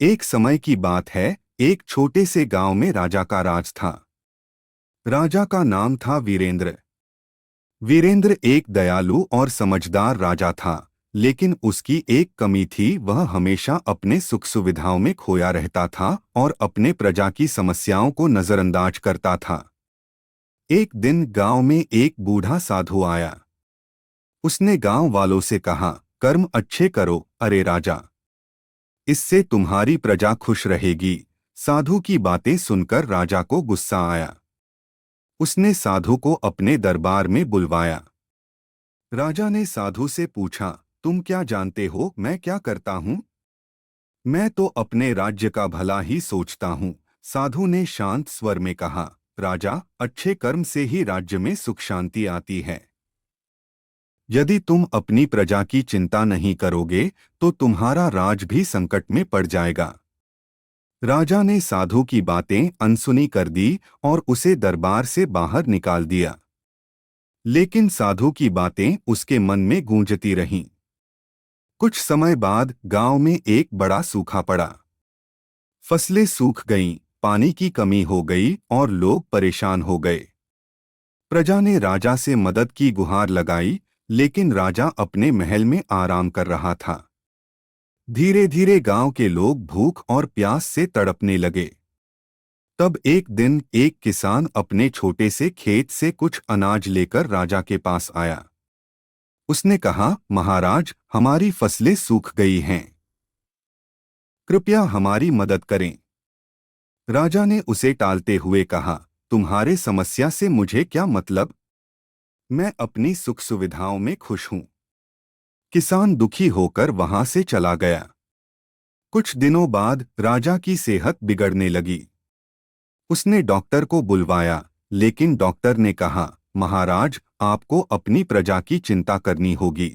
एक समय की बात है। एक छोटे से गांव में राजा का राज था। राजा का नाम था वीरेंद्र। वीरेंद्र एक दयालु और समझदार राजा था, लेकिन उसकी एक कमी थी। वह हमेशा अपने सुख सुविधाओं में खोया रहता था और अपने प्रजा की समस्याओं को नजरअंदाज करता था। एक दिन गांव में एक बूढ़ा साधु आया। उसने गांव वालों से कहा, कर्म अच्छे करो अरे राजा, इससे तुम्हारी प्रजा खुश रहेगी। साधु की बातें सुनकर राजा को गुस्सा आया। उसने साधु को अपने दरबार में बुलवाया। राजा ने साधु से पूछा, तुम क्या जानते हो मैं क्या करता हूँ? मैं तो अपने राज्य का भला ही सोचता हूँ। साधु ने शांत स्वर में कहा, राजा, अच्छे कर्म से ही राज्य में सुख शांति आती है। यदि तुम अपनी प्रजा की चिंता नहीं करोगे तो तुम्हारा राज भी संकट में पड़ जाएगा। राजा ने साधु की बातें अनसुनी कर दी और उसे दरबार से बाहर निकाल दिया। लेकिन साधु की बातें उसके मन में गूंजती रहीं। कुछ समय बाद गांव में एक बड़ा सूखा पड़ा। फसलें सूख गईं, पानी की कमी हो गई और लोग परेशान हो गए। प्रजा ने राजा से मदद की गुहार लगाई, लेकिन राजा अपने महल में आराम कर रहा था। धीरे धीरे गांव के लोग भूख और प्यास से तड़पने लगे। तब एक दिन एक किसान अपने छोटे से खेत से कुछ अनाज लेकर राजा के पास आया। उसने कहा, महाराज, हमारी फसलें सूख गई हैं, कृपया हमारी मदद करें। राजा ने उसे टालते हुए कहा, तुम्हारे समस्या से मुझे क्या मतलब? मैं अपनी सुख सुविधाओं में खुश हूं। किसान दुखी होकर वहां से चला गया। कुछ दिनों बाद राजा की सेहत बिगड़ने लगी। उसने डॉक्टर को बुलवाया, लेकिन डॉक्टर ने कहा, महाराज, आपको अपनी प्रजा की चिंता करनी होगी।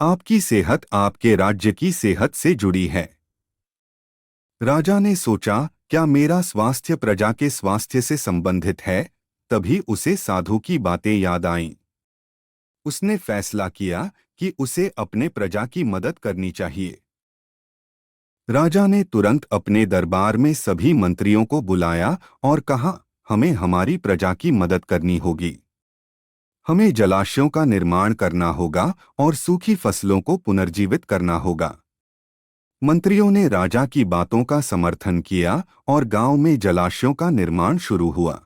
आपकी सेहत आपके राज्य की सेहत से जुड़ी है। राजा ने सोचा, क्या मेरा स्वास्थ्य प्रजा के स्वास्थ्य से संबंधित है? तभी उसे साधु की बातें याद आईं। उसने फैसला किया कि उसे अपने प्रजा की मदद करनी चाहिए। राजा ने तुरंत अपने दरबार में सभी मंत्रियों को बुलाया और कहा, हमें हमारी प्रजा की मदद करनी होगी। हमें जलाशयों का निर्माण करना होगा और सूखी फसलों को पुनर्जीवित करना होगा। मंत्रियों ने राजा की बातों का समर्थन किया और गांव में जलाशयों का निर्माण शुरू हुआ।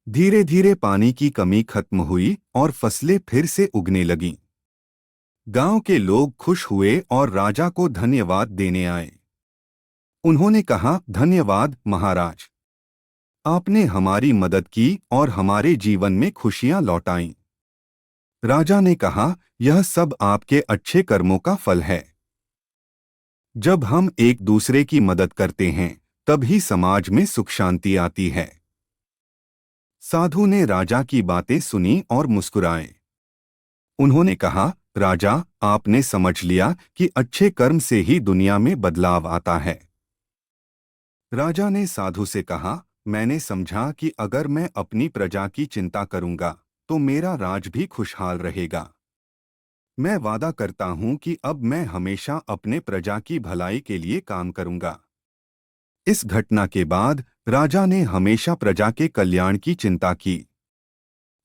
धीरे धीरे पानी की कमी खत्म हुई और फसलें फिर से उगने लगीं। गांव के लोग खुश हुए और राजा को धन्यवाद देने आए। उन्होंने कहा, धन्यवाद महाराज, आपने हमारी मदद की और हमारे जीवन में खुशियां लौटाईं। राजा ने कहा, यह सब आपके अच्छे कर्मों का फल है। जब हम एक दूसरे की मदद करते हैं तभी समाज में सुख शांति आती है। साधु ने राजा की बातें सुनी और मुस्कुराए। उन्होंने कहा, राजा, आपने समझ लिया कि अच्छे कर्म से ही दुनिया में बदलाव आता है। राजा ने साधु से कहा, मैंने समझा कि अगर मैं अपनी प्रजा की चिंता करूंगा तो मेरा राज भी खुशहाल रहेगा। मैं वादा करता हूं कि अब मैं हमेशा अपने प्रजा की भलाई के लिए काम करूंगा। इस घटना के बाद राजा ने हमेशा प्रजा के कल्याण की चिंता की।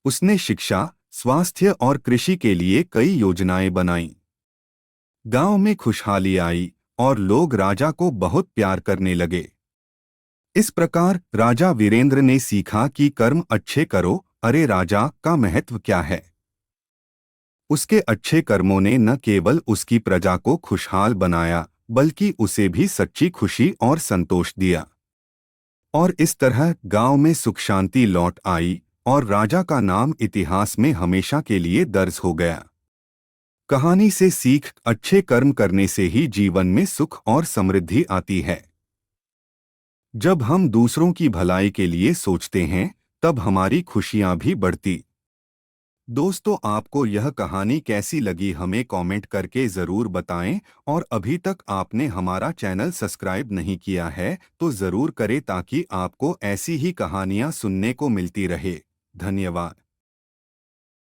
उसने शिक्षा, स्वास्थ्य और कृषि के लिए कई योजनाएं बनाईं। गांव में खुशहाली आई और लोग राजा को बहुत प्यार करने लगे। इस प्रकार राजा वीरेंद्र ने सीखा कि कर्म अच्छे करो अरे राजा का महत्व क्या है। उसके अच्छे कर्मों ने न केवल उसकी प्रजा को खुशहाल बनाया, बल्कि उसे भी सच्ची खुशी और संतोष दिया। और इस तरह गांव में सुख शांति लौट आई और राजा का नाम इतिहास में हमेशा के लिए दर्ज हो गया। कहानी से सीख, अच्छे कर्म करने से ही जीवन में सुख और समृद्धि आती है। जब हम दूसरों की भलाई के लिए सोचते हैं तब हमारी खुशियां भी बढ़ती। दोस्तों, आपको यह कहानी कैसी लगी हमें कमेंट करके ज़रूर बताएं और अभी तक आपने हमारा चैनल सब्सक्राइब नहीं किया है तो ज़रूर करें ताकि आपको ऐसी ही कहानियां सुनने को मिलती रहे। धन्यवाद।